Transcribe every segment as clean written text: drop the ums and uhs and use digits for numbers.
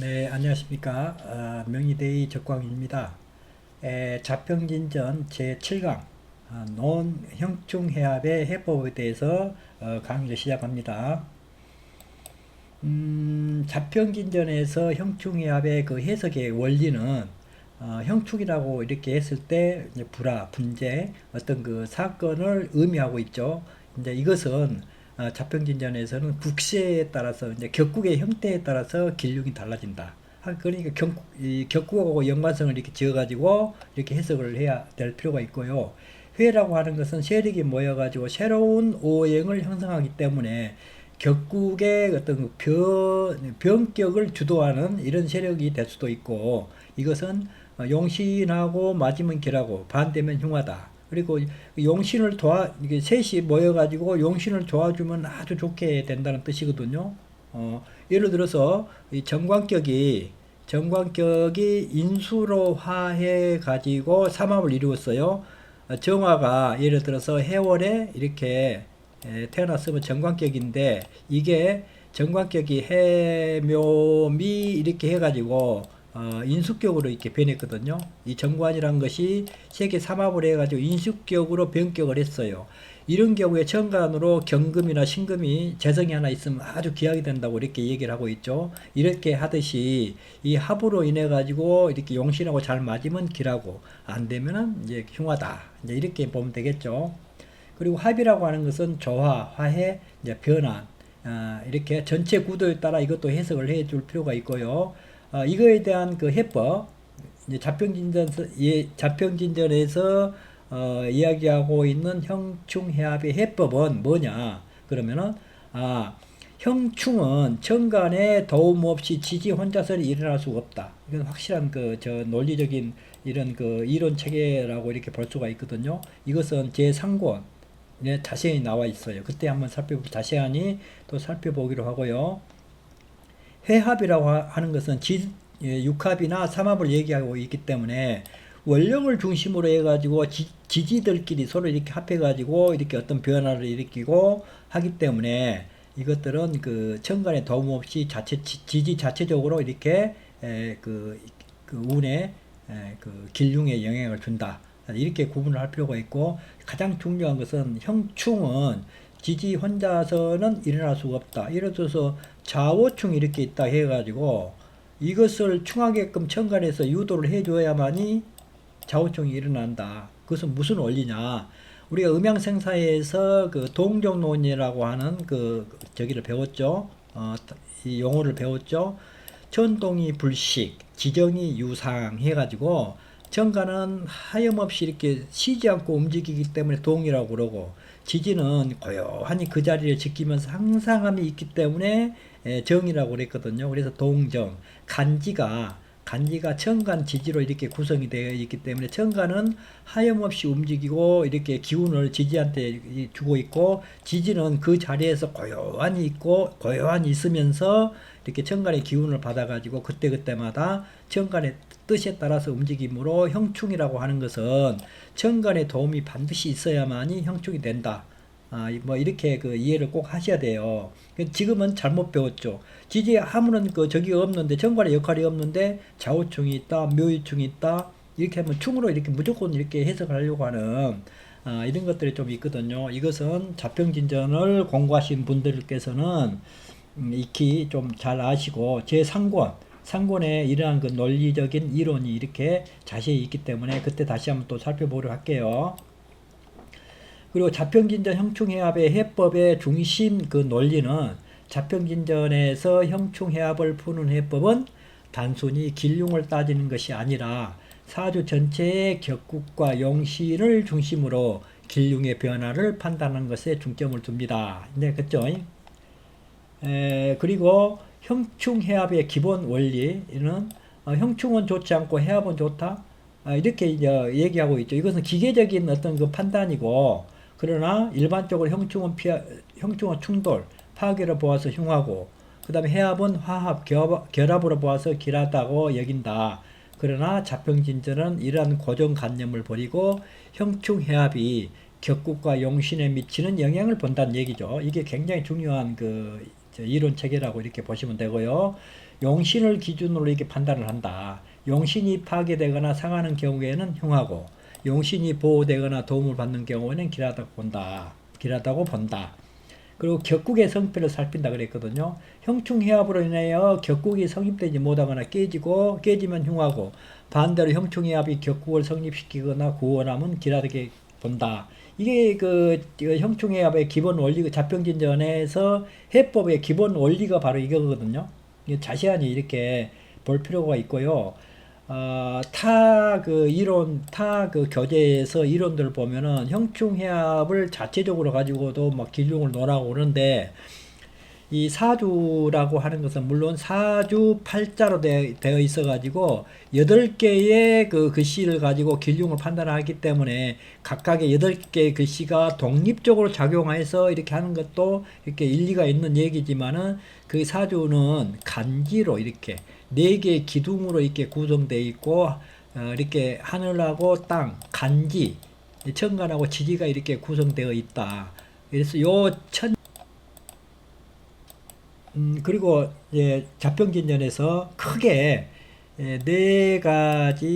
네, 안녕하십니까. 명의대의 적광입니다. 자평진전 제7강 논형충해합의 해법에 대해서 강의를 시작합니다. 자평진전에서 형충해합의 그 해석의 원리는 형충이라고 이렇게 했을 때 이제 불화, 분재, 어떤 그 사건을 의미하고 있죠. 이제 이것은 자평진전에서는 국세에 따라서 이제 격국의 형태에 따라서 길흉이 달라진다. 그러니까 이 격국하고 연관성을 이렇게 지어가지고 이렇게 해석을 해야 될 필요가 있고요. 회라고 하는 것은 세력이 모여가지고 새로운 오행을 형성하기 때문에 격국의 어떤 변격을 주도하는 이런 세력이 될 수도 있고, 이것은 용신하고 맞으면 기라고 반대면 흉하다. 그리고 용신을 이게 셋이 모여가지고 용신을 도와주면 아주 좋게 된다는 뜻이거든요. 예를 들어서 이 정관격이 인수로 화해 가지고 삼합을 이루었어요. 정화가 예를 들어서 해월에 이렇게 태어났으면 정관격인데, 이게 정관격이 해묘미 이렇게 해가지고 인수격으로 이렇게 변했거든요. 이 정관이란 것이 세계 삼합을 해가지고 인수격으로 변격을 했어요. 이런 경우에 정관으로 경금이나 신금이 재성이 하나 있으면 아주 귀하게 된다고 이렇게 얘기를 하고 있죠. 이렇게 하듯이 이 합으로 인해 가지고 이렇게 용신하고 잘 맞으면 기라고, 안 되면은 이제 흉하다. 이제 이렇게 보면 되겠죠. 그리고 합이라고 하는 것은 조화, 화해, 이제 변환, 이렇게 전체 구도에 따라 이것도 해석을 해줄 필요가 있고요. 이거에 대한 그 해법, 이제 자평진전에서 이야기하고 있는 형충해합의 해법은 뭐냐? 그러면은 형충은 천간에 도움 없이 지지 혼자서는 일어날 수가 없다. 이건 확실한 논리적인 이런 그 이론 체계라고 이렇게 볼 수가 있거든요. 이것은 제3권 자세히 나와 있어요. 그때 한번 자세히 또 살펴보기로 하고요. 회합이라고 하는 것은 육합이나 삼합을 얘기하고 있기 때문에 원령을 중심으로 해가지고 지지들끼리 서로 이렇게 합해가지고 이렇게 어떤 변화를 일으키고 하기 때문에, 이것들은 그 천간에 도움 없이 지지 자체적으로 이렇게 그 운에 그 길흉에 영향을 준다. 이렇게 구분을 할 필요가 있고, 가장 중요한 것은 형충은 지지 혼자서는 일어날 수가 없다. 예를 들어서 좌우충이 이렇게 있다 해가지고 이것을 충하게끔 천간에서 유도를 해줘야만이 좌우충이 일어난다. 그것은 무슨 원리냐? 우리가 음양생사에서 그 동정론이라고 하는 저기를 배웠죠. 이 용어를 배웠죠. 천동이 불식, 지정이 유상 해가지고 정가는 하염없이 이렇게 쉬지 않고 움직이기 때문에 동이라고 그러고, 지지는 고요하니 그 자리를 지키면서 항상함이 있기 때문에 정이라고 그랬거든요. 그래서 동정, 간지가 천간 지지로 이렇게 구성이 되어 있기 때문에 천간은 하염없이 움직이고 이렇게 기운을 지지한테 주고 있고, 지지는 그 자리에서 고요한히 있으면서 이렇게 천간의 기운을 받아가지고 그때그때마다 천간의 뜻에 따라서 움직임으로, 형충이라고 하는 것은 천간의 도움이 반드시 있어야만이 형충이 된다. 뭐 이렇게 그 이해를 꼭 하셔야 돼요. 지금은 잘못 배웠죠. 지지 하면은 저기 없는데, 정관의 역할이 없는데 좌우충이 있다, 묘유충이 있다, 이렇게 하면 충으로 이렇게 무조건 이렇게 해석을 하려고 하는 이런 것들이 좀 있거든요. 이것은 자평진전을 공부하신 분들께서는 익히 좀 잘 아시고, 상권에 이러한 그 논리적인 이론이 이렇게 자세히 있기 때문에 그때 다시 한번 또 살펴보도록 할게요. 그리고 자평진전 형충해합의 해법의 중심 그 논리는, 자평진전에서 형충해합을 푸는 해법은 단순히 길흉을 따지는 것이 아니라 사주 전체의 격국과 용신을 중심으로 길흉의 변화를 판단하는 것에 중점을 둡니다. 네, 그죠? 그리고 형충해합의 기본 원리는 형충은 좋지 않고 해합은 좋다. 이렇게 이제 얘기하고 있죠. 이것은 기계적인 어떤 그 판단이고, 그러나 일반적으로 형충은 충돌, 파괴로 보아서 흉하고, 그 다음에 해합은 화합, 결합으로 보아서 길하다고 여긴다. 그러나 자평진전은 이러한 고정관념을 버리고 형충해합이 격국과 용신에 미치는 영향을 본다는 얘기죠. 이게 굉장히 중요한 이론 체계라고 이렇게 보시면 되고요. 용신을 기준으로 이렇게 판단을 한다. 용신이 파괴되거나 상하는 경우에는 흉하고, 용신이 보호되거나 도움을 받는 경우에는 길하다고 본다. 그리고 격국의 성패를 살핀다 그랬거든요. 형충해합으로 인하여 격국이 성립되지 못하거나 깨지면 흉하고, 반대로 형충해합이 격국을 성립시키거나 구원하면 길하게 본다. 이게 그 형충해합의 기본 원리, 자평진전에서 해법의 기본 원리가 바로 이거거든요. 자세하게 이렇게 볼 필요가 있고요. 타 그 교재에서 이론들 보면은 형충해합을 자체적으로 가지고도 막 기lum을 논하고 그러는데, 이 사주라고 하는 것은 물론 사주 팔자로 되어 있어 가지고 8개의 그 글씨를 가지고 기lum을 판단하기 때문에 각각의 8개의 글씨가 독립적으로 작용해서 이렇게 하는 것도 이렇게 일리가 있는 얘기지만은, 그 사주는 간지로 이렇게 4개의 기둥으로 이렇게 구성되어 있고, 이렇게 하늘하고 땅, 간지, 천간하고 지지가 이렇게 구성되어 있다. 그래서 그리고 이제 자평진전에서 크게 4가지로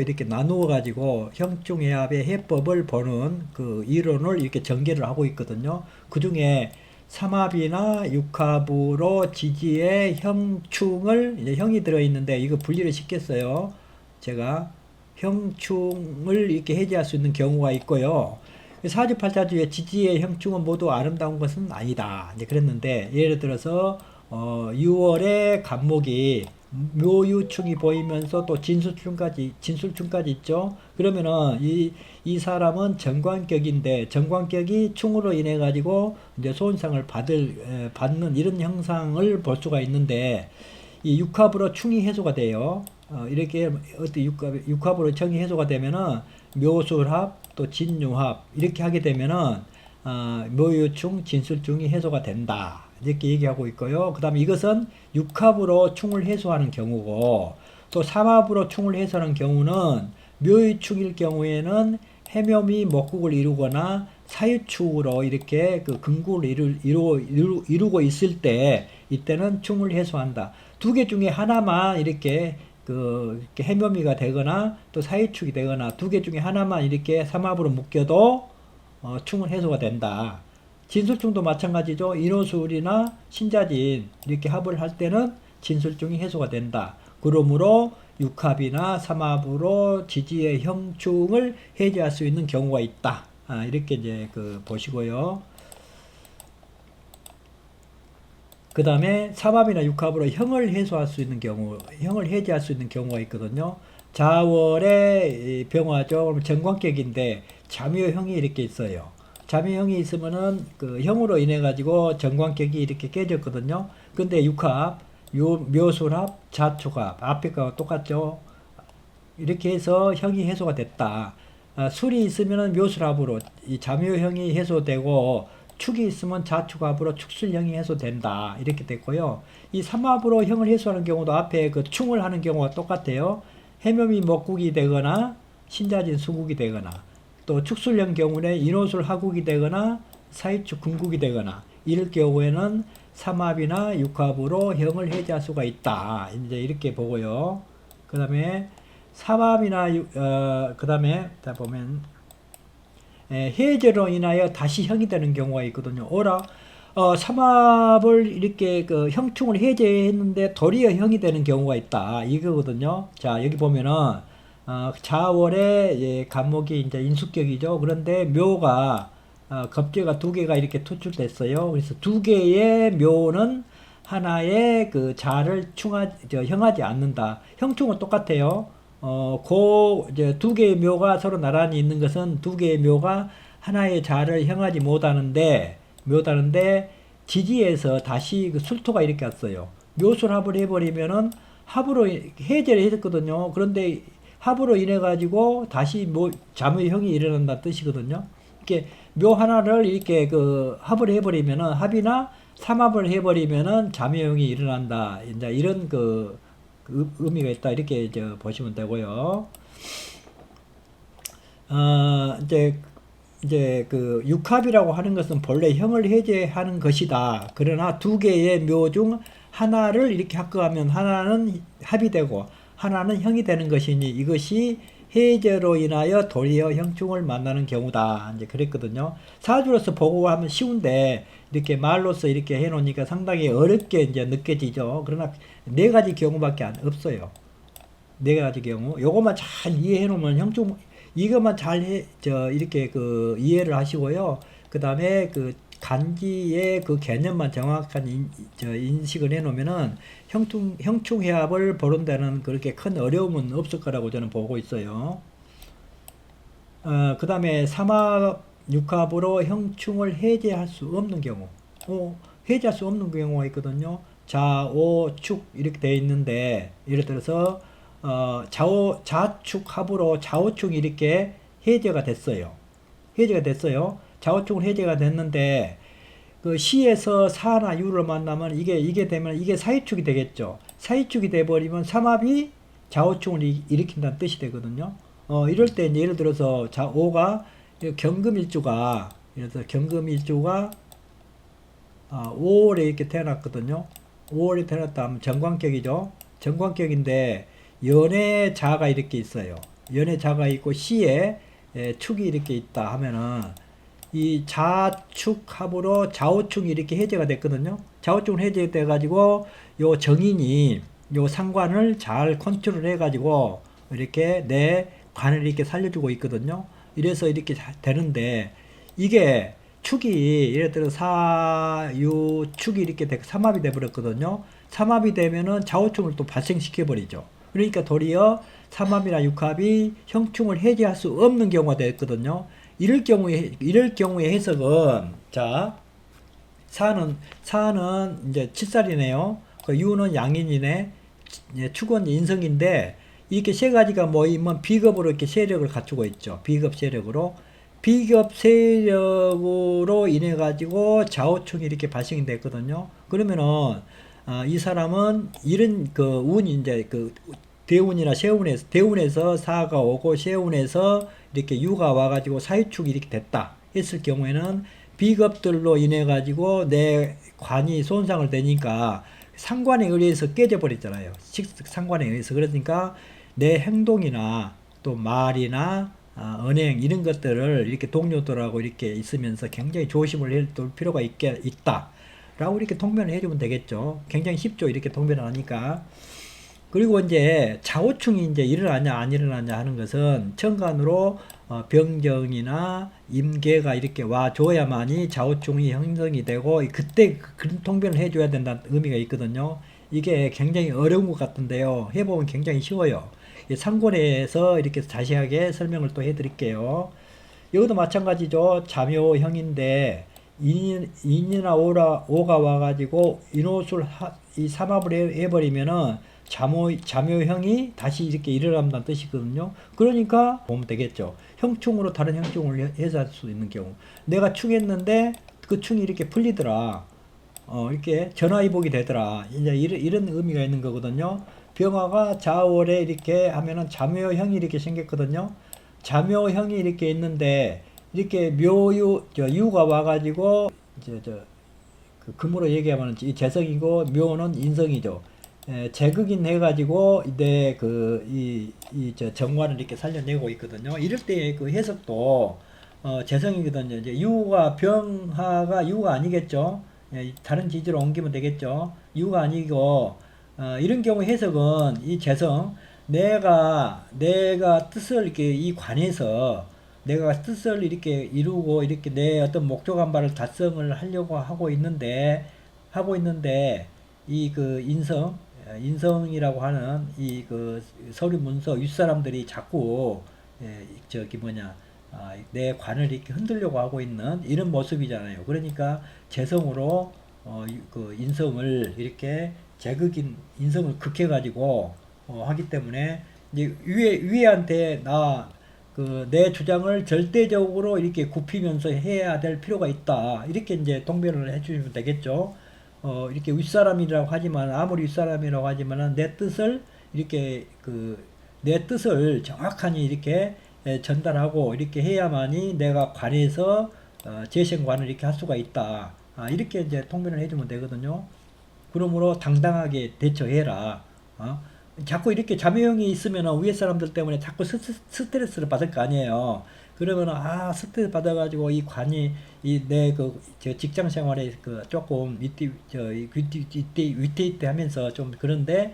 이렇게 나누어 가지고 형충해합의 해법을 보는 그 이론을 이렇게 전개를 하고 있거든요. 그 중에 삼합이나 육합으로 지지의 형충을, 이제 형이 들어있는데 이거 분리를 시켰어요. 제가 형충을 이렇게 해제할 수 있는 경우가 있고요. 사주팔자주의 지지의 형충은 모두 아름다운 것은 아니다. 이제 그랬는데, 예를 들어서 6월에 간목이 묘유충이 보이면서 또 진술충까지 있죠. 그러면은 이 사람은 정관격인데, 정관격이 충으로 인해 가지고 이제 소원상을 받는 이런 형상을 볼 수가 있는데, 이 육합으로 충이 해소가 돼요. 이렇게 어떤 육합으로 청이 해소가 되면은 묘술합 또 진유합 이렇게 하게 되면은 묘유충 진술충이 해소가 된다, 이렇게 얘기하고 있고요. 그 다음에 이것은 육합으로 충을 해소하는 경우고, 또 삼합으로 충을 해소하는 경우는 묘유충일 경우에는 해묘미 목국을 이루거나 사유축으로 이렇게 그 근구를 이루고 있을 때, 이때는 충을 해소한다. 2개 중에 하나만 이렇게 이렇게 해묘미가 되거나 또 사유축이 되거나 2개 중에 하나만 이렇게 삼합으로 묶여도 충은 해소가 된다. 진술충도 마찬가지죠. 인호술이나 신자진 이렇게 합을 할 때는 진술충이 해소가 된다. 그러므로 육합이나 삼합으로 지지의 형충을 해제할 수 있는 경우가 있다. 이렇게 이제 보시고요. 그 다음에 삼합이나 육합으로 형을 해소할 수 있는 경우, 형을 해제할 수 있는 경우가 있거든요. 자월의 병화죠. 그럼 정관격인데 자묘형이 이렇게 있어요. 자묘형이 있으면은 그 형으로 인해 가지고 정관격이 이렇게 깨졌거든요. 근데 육합, 묘술합, 자축합, 앞에 거와 똑같죠. 이렇게 해서 형이 해소가 됐다. 술이 있으면은 묘술합으로 이 자묘형이 해소되고, 축이 있으면 자축합으로 축술형이 해소된다. 이렇게 됐고요. 이 삼합으로 형을 해소하는 경우도 앞에 그 충을 하는 경우가 똑같아요. 해묘미 목국이 되거나 신자진 수국이 되거나, 또 축술형 경우에 인호술 하국이 되거나 사이축 금국이 되거나, 이럴 경우에는 삼합이나 육합으로 형을 해제할 수가 있다. 이제 이렇게 보고요. 그 다음에 삼합이나 그 다음에 자 보면 해제로 인하여 다시 형이 되는 경우가 있거든요. 삼합을 이렇게 그 형충을 해제했는데 도리어 형이 되는 경우가 있다. 이거거든요. 자, 여기 보면은 자월에 간목이 이제 인수격이죠. 그런데 묘가 겁재가 2개가 이렇게 투출됐어요. 그래서 2개의 묘는 하나의 그 자를 형하지 않는다. 형충은 똑같아요. 이제 2개의 묘가 서로 나란히 있는 것은 2개의 묘가 하나의 자를 형하지 못하는데, 지지에서 다시 그 술토가 이렇게 왔어요. 묘술합을 해버리면은 합으로 해제를 했거든요. 그런데 합으로 인해 가지고 다시 자묘형이 일어난다 뜻이거든요. 이렇게 묘 하나를 이렇게 합을 해버리면은, 합이나 삼합을 해버리면은 자묘형이 일어난다. 이제 이런 의미가 있다. 이렇게 보시면 되고요. 이제 이제 그 육합이라고 하는 것은 본래 형을 해제하는 것이다. 그러나 두 개의 묘 중 하나를 이렇게 합격하면 하나는 합이 되고 하나는 형이 되는 것이니 이것이 해제로 인하여 도리어 형충을 만나는 경우다. 이제 그랬거든요. 사주로서 보고 하면 쉬운데 이렇게 말로서 이렇게 해놓으니까 상당히 어렵게 이제 느껴지죠. 그러나 네 가지 경우밖에 없어요. 네 가지 경우. 요것만 잘 이해해 놓으면 형충 이것만 잘 이렇게 그 이해를 하시고요. 그 다음에 그 간지의 그 개념만 정확한 인식을 해 놓으면은 형충해합을 보는 데는 그렇게 큰 어려움은 없을 거라고 저는 보고 있어요. 그 다음에 삼합 육합으로 형충을 해제할 수 없는 경우. 해제할 수 없는 경우가 있거든요. 좌오축 이렇게 되어 있는데, 예를 들어서 좌축 합으로 좌우축이 이렇게 해제가 됐어요. 좌우축은 해제가 됐는데 그 시에서 사나 유를 만나면 이게 되면 이게 사이축이 되겠죠. 사이축이 돼 버리면 삼합이 좌우축을 일으킨다는 뜻이 되거든요. 이럴 때 이제 예를 들어서 오가 경금일주가 예를 들어서 경금일주가 5월에 이렇게 태어났거든요. 5월에 태어났다 하면 정관격이죠. 정관격인데 연의 자가 이렇게 있어요. 연의 자가 있고 시에 축이 이렇게 있다 하면은 이 좌축합으로 좌우축이 이렇게 해제가 됐거든요. 좌우축은 해제돼 가지고 요 정인이 요 상관을 잘 컨트롤 해 가지고 이렇게 내 관을 이렇게 살려주고 있거든요. 이래서 이렇게 되는데 이게 축이 예를 들어 사유축이 이렇게 삼합이 돼 버렸거든요. 삼합이 되면은 좌우축을 또 발생시켜 버리죠. 그러니까 도리어 삼합이나 육합이 형충을 해제할 수 없는 경우가 됐거든요. 이럴 경우에 해석은, 자, 사는 이제 칠살이네요. 그 유는 양인이네. 축은 인성인데, 이렇게 세 가지가 모이면 비겁으로 이렇게 세력을 갖추고 있죠. 비겁 세력으로. 비겁 세력으로 인해 가지고 좌우충이 이렇게 발생이 됐거든요. 그러면은, 이 사람은 이런 그 운이 이제 그 대운이나 대운에서 사가 오고 세운에서 이렇게 유가 와가지고 사유축이 이렇게 됐다 했을 경우에는 비겁들로 인해 가지고 내 관이 손상을 되니까 상관에 의해서 깨져버렸잖아요. 상관에 의해서. 그러니까 내 행동이나 또 말이나 언행 이런 것들을 이렇게 동료들하고 이렇게 있으면서 굉장히 조심을 할 필요가 있다 라고 이렇게 통변을 해주면 되겠죠. 굉장히 쉽죠. 이렇게 통변을 하니까. 그리고 이제 좌우충이 이제 일어나냐 안 일어나냐 하는 것은 천간으로 병정이나 임계가 이렇게 와줘야만이 좌우충이 형성이 되고 그때 그런 통변을 해줘야 된다는 의미가 있거든요. 이게 굉장히 어려운 것 같은데요. 해보면 굉장히 쉬워요. 상권에서 이렇게 자세하게 설명을 또 해드릴게요. 여기도 마찬가지죠. 자묘형인데 인이나 오가 와가지고 인호술 이 삼합을 해버리면은 자묘형이 다시 이렇게 일어난다는 뜻이거든요. 그러니까 보면 되겠죠. 형충으로 다른 형충을 해소할 수 있는 경우. 내가 충했는데 그 충이 이렇게 풀리더라. 이렇게 전화위복이 되더라. 이제 이런 의미가 있는 거거든요. 병화가 좌월에 이렇게 하면은 자묘형이 이렇게 생겼거든요. 자묘형이 이렇게 있는데 이렇게 유가 와가지고 그 금으로 얘기하면 이 재성이고 묘는 인성이죠. 재극인 해가지고 내 그 정관을 이렇게 살려내고 있거든요. 이럴 때 그 해석도 재성이거든요. 이제 유가 병화가 유가 아니겠죠. 다른 지지로 옮기면 되겠죠. 유가 아니고 이런 경우 해석은 이 재성 내가 뜻을 이렇게 이 관에서 내가 뜻을 이렇게 이루고 이렇게 내 어떤 목적한 바를 달성을 하려고 하고 있는데 이 그 인성이라고 하는 이 그 서류 문서 윗사람들이 자꾸 내 관을 이렇게 흔들려고 하고 있는 이런 모습이잖아요. 그러니까 재성으로 그 인성을 이렇게 제극인 인성을 극해가지고 하기 때문에 이제 위에한테 내 주장을 절대적으로 이렇게 굽히면서 해야 될 필요가 있다. 이렇게 이제 통변을 해주시면 되겠죠. 이렇게 윗사람이라고 하지만, 아무리 윗사람이라고 하지만은 내 뜻을 정확하니 이렇게 전달하고 이렇게 해야만이 내가 관에서 재생관을 이렇게 할 수가 있다. 이렇게 이제 통변을 해주면 되거든요. 그러므로 당당하게 대처해라. 자꾸 이렇게 자매형이 있으면 위에 사람들 때문에 자꾸 스트레스를 받을 거 아니에요. 그러면 스트레스 받아가지고 이 관이 이 내 그 저 직장 생활에 그 조금 위태위태하면서 좀 그런데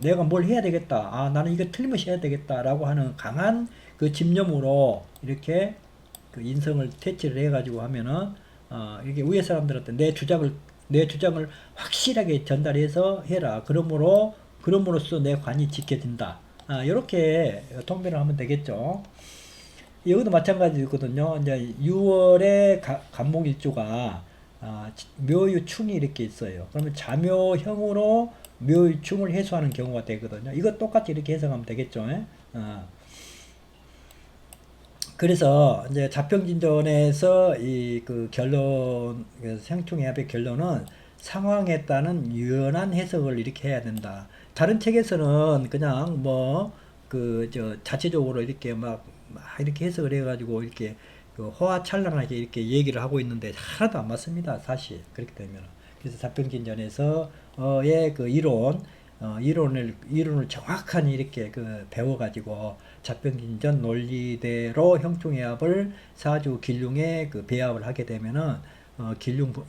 내가 뭘 해야 되겠다. 나는 이거 틀림없이 해야 되겠다라고 하는 강한 그 집념으로 이렇게 그 인성을 퇴치를 해가지고 하면은 이게 위에 사람들한테 내 주장을 확실하게 전달해서 해라. 그럼으로써 내 관이 지켜진다. 이렇게 통변을 하면 되겠죠. 여기도 마찬가지거든요. 이제 6월에 간목일주가 묘유충이 이렇게 있어요. 그러면 자묘형으로 묘유충을 해소하는 경우가 되거든요. 이거 똑같이 이렇게 해석하면 되겠죠. 그래서 이제 자평진전에서 이 그 결론, 생충해합의 결론은 상황에 따른 유연한 해석을 이렇게 해야 된다. 다른 책에서는 그냥 뭐 자체적으로 이렇게 막 이렇게 해석을 해가지고 이렇게 그 호화찬란하게 이렇게 얘기를 하고 있는데 하나도 안 맞습니다. 사실 그렇게 되면. 그래서 자평진전에서의 그 이론을 정확하게 이렇게 그 배워가지고 자평진전 논리대로 형충해합을 사주 길흉에 그 배합을 하게 되면은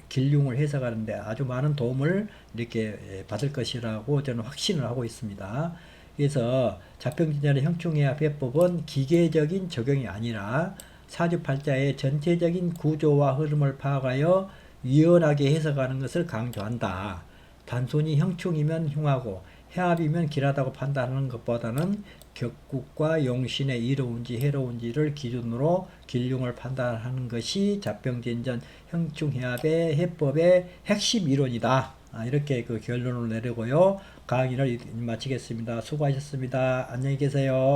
길흉을 해석하는데 아주 많은 도움을 이렇게 받을 것이라고 저는 확신을 하고 있습니다. 그래서 자평진전의 형충해합 해법은 기계적인 적용이 아니라 사주팔자의 전체적인 구조와 흐름을 파악하여 유연하게 해석하는 것을 강조한다. 단순히 형충이면 흉하고 해합이면 길하다고 판단하는 것보다는 격국과 용신의 이로운지 해로운지를 기준으로 길흉을 판단하는 것이 자평진전 형충해합의 해법의 핵심 이론이다. 이렇게 그 결론을 내리고요. 강의를 마치겠습니다. 수고하셨습니다. 안녕히 계세요.